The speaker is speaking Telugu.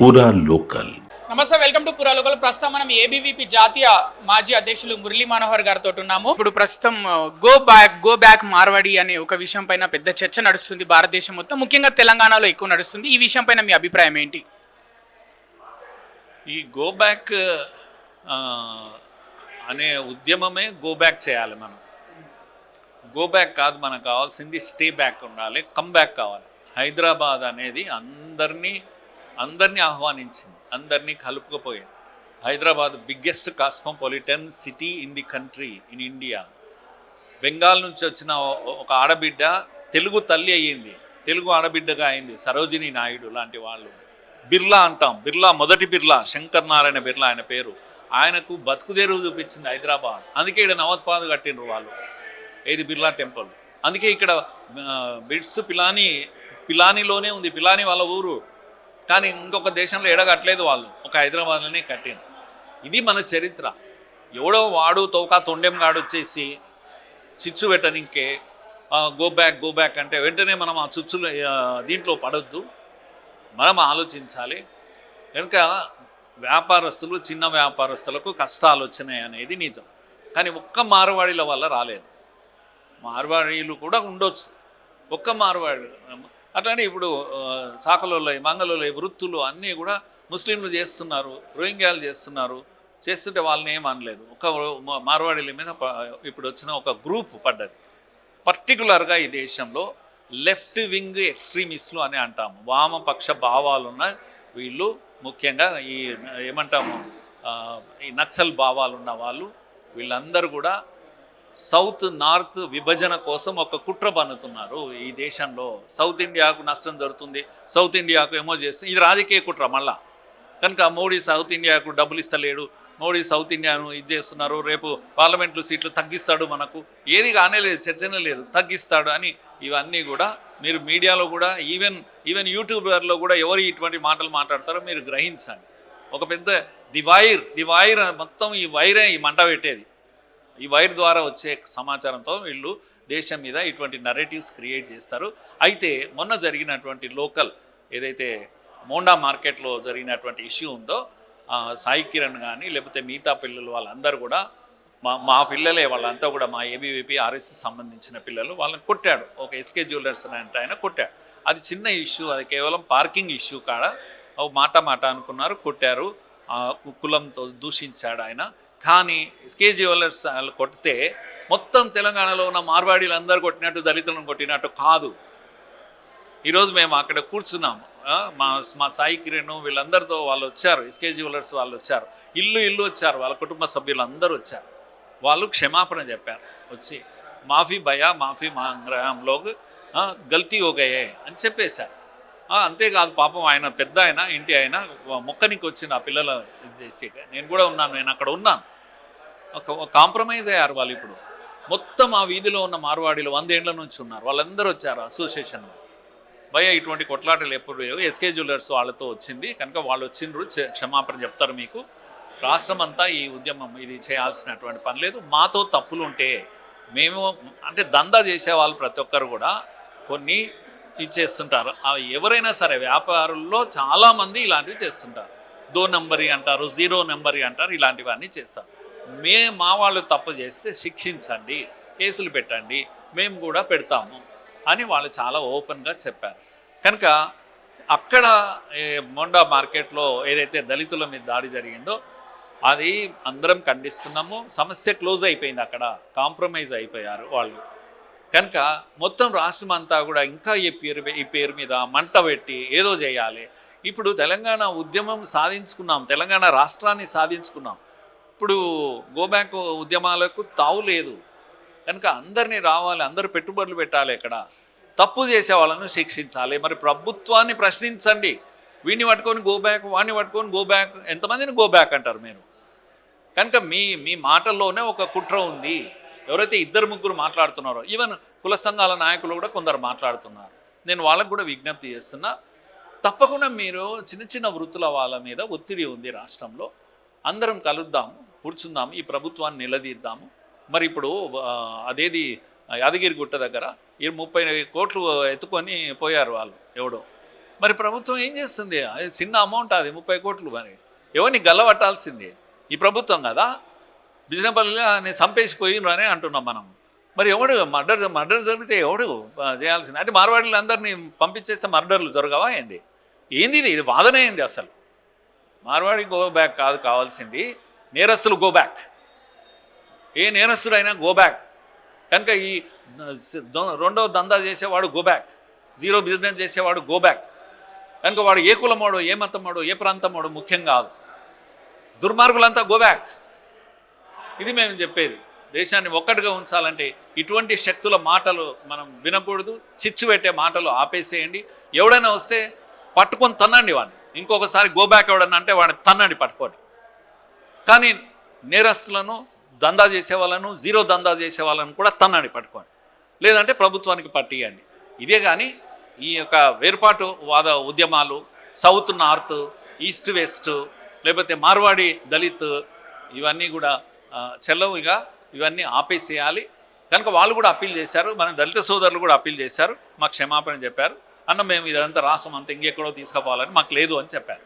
పూరా లోకల్. నమస్తే, వెల్కమ్ టు పురా లోకల్. ప్రస్తుతం మనం ఏబీవీపీ జాతీయ మాజీ అధ్యక్షులు మురళీ మనోహర్ గారితో ఉన్నాము. ఇప్పుడు ప్రస్తుతం గో బ్యాక్ మార్వాడి అనే ఒక విషయం పైన పెద్ద చర్చ నడుస్తుంది భారతదేశం మొత్తం, ముఖ్యంగా తెలంగాణలో ఎక్కువ నడుస్తుంది. ఈ విషయం పైన మీ అభిప్రాయం ఏంటి? ఈ గో బ్యాక్ అనే ఉద్యమమే గో బ్యాక్ చేయాలి. మనం గో బ్యాక్ కాదు, మనకు కావాల్సింది స్టే బ్యాక్ ఉండాలి, కమ్ బ్యాక్ కావాలి. హైదరాబాద్ అనేది అందరినీ ఆహ్వానించింది, అందరినీ కలుపుకుపోయింది. Hyderabad biggest cosmopolitan city in the country, in India. Bengal నుంచి వచ్చిన ఒక ఆడబిడ్డ తెలుగు తల్లి అయ్యింది, తెలుగు ఆడబిడ్డగా అయింది సరోజినీ నాయుడు లాంటి వాళ్ళు. బిర్లా అంటాం, బిర్లా మొదటి బిర్లా, శంకర్ నారాయణ బిర్లా ఆయన పేరు. ఆయనకు బతుకుదేరువు చూపించింది హైదరాబాద్. అందుకే ఇక్కడ నవత్పాదు కట్టినరు వాళ్ళు, ఏది బిర్లా టెంపుల్. అందుకే ఇక్కడ బిట్స్ పిలానీలోనే ఉంది, పిలానీ వాళ్ళ ఊరు. కానీ ఇంకొక దేశంలో ఎడగట్లేదు, వాళ్ళు ఒక హైదరాబాద్లోనే కట్టింది. ఇది మన చరిత్ర. ఎవడో వాడు తోకా తొండెం గాడు వచ్చేసి చిచ్చు పెట్టనికే గో బ్యాక్ అంటే వెంటనే మనం ఆ చుచ్చులు దీంట్లో పడొద్దు, మనం ఆలోచించాలి. కనుక వ్యాపారస్తులు, చిన్న వ్యాపారస్తులకు కష్టాలు వచ్చినాయి అనేది నిజం. కానీ ఒక్క మార్వాడీల వల్ల రాలేదు. మార్వాడీలు కూడా ఉండొచ్చు, ఒక్క మార్వాడి అట్లానే ఇప్పుడు చాకలోళ్ళ, మంగళోళ్ళ వృత్తులు అన్నీ కూడా ముస్లింలు చేస్తున్నారు, రోహింగ్యాలు చేస్తున్నారు. చేస్తుంటే వాళ్ళని ఏం అనలేదు. ఒక మార్వాడీల మీద ఇప్పుడు వచ్చిన ఒక గ్రూప్ పడ్డది. పర్టికులర్గా ఈ దేశంలో లెఫ్ట్ వింగ్ ఎక్స్ట్రీమిస్టులు అని అంటాము, వామపక్ష భావాలున్న వీళ్ళు, ముఖ్యంగా ఈ ఏమంటాము ఈ నక్సల్ భావాలున్న వాళ్ళు, వీళ్ళందరూ కూడా సౌత్ నార్త్ విభజన కోసం ఒక కుట్ర పన్నుతున్నారు ఈ దేశంలో. సౌత్ ఇండియాకు నష్టం జరుగుతుంది, సౌత్ ఇండియాకు ఏమో చేస్తుంది. ఇది రాజకీయ కుట్ర మళ్ళా. కనుక మోడీ సౌత్ ఇండియాకు డబ్బులు ఇస్తలేడు, మోడీ సౌత్ ఇండియాను ఇది చేస్తున్నారు, రేపు పార్లమెంట్లో సీట్లు తగ్గిస్తాడు, మనకు ఏది కానే లేదు, చర్చనే లేదు, తగ్గిస్తాడు అని. ఇవన్నీ కూడా మీరు మీడియాలో కూడా ఈవెన్ యూట్యూబర్లో కూడా ఎవరు ఇటువంటి మాటలు మాట్లాడతారో మీరు గ్రహించండి. ఒక పెద్ద ది వైర్ మొత్తం ఈ వైరే ఈ మంట పెట్టేది. ఈ వైర్ ద్వారా వచ్చే సమాచారంతో వీళ్ళు దేశం మీద ఇటువంటి నరేటివ్స్ క్రియేట్ చేస్తారు. అయితే మొన్న జరిగినటువంటి లోకల్ ఏదైతే మోండా మార్కెట్లో జరిగినటువంటి ఇష్యూ ఉందో, సాయి కిరణ్ కానీ లేకపోతే మిగతా పిల్లలు వాళ్ళందరూ కూడా మా పిల్లలే, వాళ్ళంతా కూడా మా ఏబీవీపీ ఆర్ఎస్ఎస్ సంబంధించిన పిల్లలు, వాళ్ళని కొట్టాడు. ఒక ఎస్కే జ్యువెలర్స్ అంటే ఆయన కొట్టాడు. అది చిన్న ఇష్యూ, అది కేవలం పార్కింగ్ ఇష్యూ కాడ మాట అనుకున్నారు, కొట్టారు, కులంతో దూషించాడు ఆయన. కానీ ఎస్కే జ్యువెలర్స్ కొడితే మొత్తం తెలంగాణలో ఉన్న మార్వాడీలు అందరూ కొట్టినట్టు, దళితులను కొట్టినట్టు కాదు. ఈరోజు మేము అక్కడ కూర్చున్నాము, మా సాయి కిరణ్ వీళ్ళందరితో వాళ్ళు వచ్చారు, ఎస్కే జ్యువెలర్స్ వాళ్ళు వచ్చారు, ఇల్లు వచ్చారు, వాళ్ళ కుటుంబ సభ్యులు అందరూ వచ్చారు. వాళ్ళు క్షమాపణ చెప్పారు, వచ్చి మాఫీ భయా మాఫీ మాంగ్ లోగ్ గల్తీ హో గయే అని చెప్పేశారు. అంతేకాదు, పాపం ఆయన పెద్ద ఇంటి ఆయన మొక్కనికి వచ్చిన ఆ పిల్లలు ఇది చేసి, నేను కూడా ఉన్నాను, నేను అక్కడ ఉన్నాను, కాంప్రమైజ్ అయ్యారు వాళ్ళు. ఇప్పుడు మొత్తం ఆ వీధిలో ఉన్న మార్వాడీలు 100 ఏళ్ల నుంచి ఉన్నారు, వాళ్ళందరూ వచ్చారు అసోసియేషన్లో. భయ ఇటువంటి కొట్లాటలు ఎప్పుడు లేవు, ఎస్కే జ్యువెలర్స్ వాళ్ళతో వచ్చింది కనుక వాళ్ళు వచ్చిండ్రు, క్షమాపణ చెప్తారు మీకు. రాష్ట్రం అంతా ఈ ఉద్యమం ఇది చేయాల్సినటువంటి పని లేదు. మాతో తప్పులు ఉంటే మేము అంటే దందా చేసే వాళ్ళు ప్రతి ఒక్కరు కూడా కొన్ని ఇచ్చేస్తుంటారు. ఎవరైనా సరే వ్యాపారుల్లో చాలామంది ఇలాంటివి చేస్తుంటారు. 2 నంబరీ అంటారు, 0 నంబరీ అంటారు, ఇలాంటివన్నీ చేస్తారు. మా వాళ్ళు తప్పు చేస్తే శిక్షించండి, కేసులు పెట్టండి, మేము కూడా పెడతాము అని వాళ్ళు చాలా ఓపెన్గా చెప్పారు. కనుక అక్కడ మోండా మార్కెట్లో ఏదైతే దళితుల మీద దాడి జరిగిందో అది అందరం ఖండిస్తున్నాము. సమస్య క్లోజ్ అయిపోయింది, అక్కడ కాంప్రమైజ్ అయిపోయారు వాళ్ళు. కనుక మొత్తం రాష్ట్రం అంతా కూడా ఇంకా ఈ పేరు మీద మంట పెట్టి ఏదో చేయాలి. ఇప్పుడు తెలంగాణ ఉద్యమం సాధించుకున్నాం, తెలంగాణ రాష్ట్రాన్ని సాధించుకున్నాం. ఇప్పుడు గోబ్యాక్ ఉద్యమాలకు తావు లేదు కనుక అందరినీ రావాలి, అందరూ పెట్టుబడులు పెట్టాలి, ఇక్కడ తప్పు చేసే వాళ్ళను శిక్షించాలి. మరి ప్రభుత్వాన్ని ప్రశ్నించండి. వీడిని పట్టుకొని గోబ్యాక్, వాడిని పట్టుకొని గోబ్యాక్, ఎంతమందిని గోబ్యాక్ అంటారు మీరు? కనుక మీ మాటల్లోనే ఒక కుట్ర ఉంది. ఎవరైతే 2-3 మాట్లాడుతున్నారో, ఈవెన్ కుల సంఘాల నాయకులు కూడా కొందరు మాట్లాడుతున్నారు. నేను వాళ్ళకు కూడా విజ్ఞప్తి చేస్తున్నా, తప్పకుండా మీరు చిన్న వృత్తుల వాళ్ళ మీద ఒత్తిడి ఉంది రాష్ట్రంలో, అందరం కలుద్దాము, కూర్చుందాము, ఈ ప్రభుత్వాన్ని నిలదీద్దాము. మరి ఇప్పుడు అదేది యాదగిరిగుట్ట దగ్గర 30 కోట్లు ఎత్తుకొని పోయారు వాళ్ళు ఎవడో. మరి ప్రభుత్వం ఏం చేస్తుంది? అది చిన్న అమౌంట్, అది 30 కోట్లు. మరి ఎవరిని గల్లబట్టాల్సిందే ఈ ప్రభుత్వం కదా. బిజినపల్లిలో నేను చంపేసిపోయిను అని అంటున్నాం మనం. మరి ఎవడు మర్డర్ జరిగితే ఎవడు చేయాల్సింది? అంటే మార్వాడీలు అందరినీ పంపించేస్తే మర్డర్లు జరగవా ఏంది? ఏంది ఇది వాదన ఏంది అసలు? మార్వాడి గో బ్యాక్ కాదు కావాల్సింది, నేరస్తులు గో బ్యాక్. ఏ నేరస్తుడైనా గో బ్యాక్. కనుక ఈ రెండో దందా చేసేవాడు గో బ్యాక్, జీరో బిజినెస్ చేసేవాడు గో బ్యాక్. కనుక వాడు ఏ కులమోడో, ఏ మతమోడో, ఏ ప్రాంతమోడో ముఖ్యం కాదు. దుర్మార్గులంతా గో బ్యాక్. ఇది మేము చెప్పేది. దేశాన్ని ఒక్కటిగా ఉంచాలంటే ఇటువంటి శక్తుల మాటలు మనం వినకూడదు. చిచ్చు పెట్టే మాటలు ఆపేసేయండి. ఎవడైనా వస్తే పట్టుకొని తన్నండి వాడిని. ఇంకొకసారి గో బ్యాక్ ఎవడన్నా అంటే వాడిని తన్నండి పట్టుకొని. కానీ నేరస్తులను, దందా చేసే వాళ్ళను, జీరో దందా చేసే వాళ్ళను కూడా తన్నండి పట్టుకొని. లేదంటే ప్రభుత్వానికి పట్టియండి. ఇదే కానీ ఈ యొక్క వేర్పాటు వాద ఉద్యమాలు, సౌత్ నార్త్, ఈస్ట్ వెస్ట్, లేకపోతే మార్వాడి దళిత్, ఇవన్నీ కూడా చెల్లవుగా, ఇవన్నీ ఆపేసేయాలి. కనుక వాళ్ళు కూడా అప్పీల్ చేశారు. మన దళిత సోదరులు కూడా అప్పీల్ చేశారు. మాకు క్షమాపణ చెప్పారు. అన్న మేము ఇదంతా రాష్ట్రం అంతా ఇంకెక్కడో తీసుకుపోవాలని మాకు లేదు అని చెప్పారు.